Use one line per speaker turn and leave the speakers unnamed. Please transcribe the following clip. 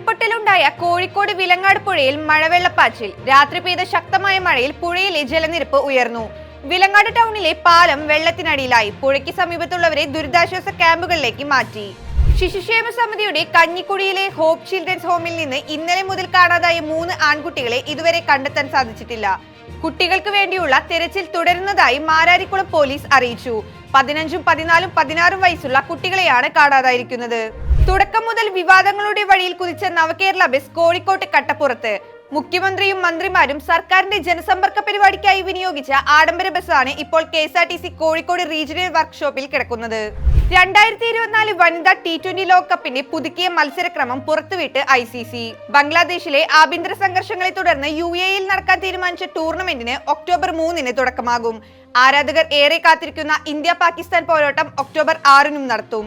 ഉരുൾപൊട്ടലുണ്ടായ കോഴിക്കോട് വിലങ്ങാട് പുഴയിൽ മഴവെള്ളപ്പാച്ചിൽ. രാത്രി പെയ്ത ശക്തമായ മഴയിൽ പുഴയിലെ ജലനിരപ്പ് ഉയർന്നു. വിലങ്ങാട് ടൗണിലെ പാലം വെള്ളത്തിനടിയിലായി. പുഴയ്ക്ക് സമീപത്തുള്ളവരെ ദുരിതാശ്വാസ ക്യാമ്പുകളിലേക്ക് മാറ്റി. ശിശുക്ഷേമ സമിതിയുടെ കഞ്ഞിക്കുഴിയിലെ ഹോപ്പ് ചിൽഡ്രൻസ് ഹോമിൽ നിന്ന് ഇന്നലെ മുതൽ കാണാതായ 3 ആൺകുട്ടികളെ ഇതുവരെ കണ്ടെത്താൻ സാധിച്ചിട്ടില്ല. കുട്ടികൾക്ക് വേണ്ടിയുള്ള തെരച്ചിൽ തുടരുന്നതായി മാരാരിക്കുളം പോലീസ് അറിയിച്ചു. 15, 14, 16 വയസ്സുള്ള കുട്ടികളെയാണ് കാണാതായിരിക്കുന്നത്. തുടക്കം മുതൽ വിവാദങ്ങളുടെ വഴിയിൽ കുതിച്ച നവകേരള ബസ് കോഴിക്കോട്ട് കട്ടപ്പുറത്ത്. മുഖ്യമന്ത്രിയും മന്ത്രിമാരും സർക്കാരിന്റെ ജനസമ്പർക്ക പരിപാടിക്കായി വിനിയോഗിച്ച ആഡംബര ബസ്സാണ് ഇപ്പോൾ KSRTC കോഴിക്കോട് റീജിയണൽ വർക്ക്ഷോപ്പിൽ കിടക്കുന്നത്. 2024 വനിതാ T20 ലോകകപ്പിന്റെ പുതുക്കിയ മത്സരക്രമം പുറത്തുവിട്ട് ICC. ബംഗ്ലാദേശിലെ ആഭ്യന്തര സംഘർഷങ്ങളെ തുടർന്ന് UAE-യിൽ നടക്കാൻ തീരുമാനിച്ച ടൂർണമെന്റിന് ഒക്ടോബർ 3-ന് തുടക്കമാകും. ആരാധകർ ഏറെ കാത്തിരിക്കുന്ന ഇന്ത്യ പാകിസ്ഥാൻ പോരാട്ടം ഒക്ടോബർ 6-നും നടത്തും.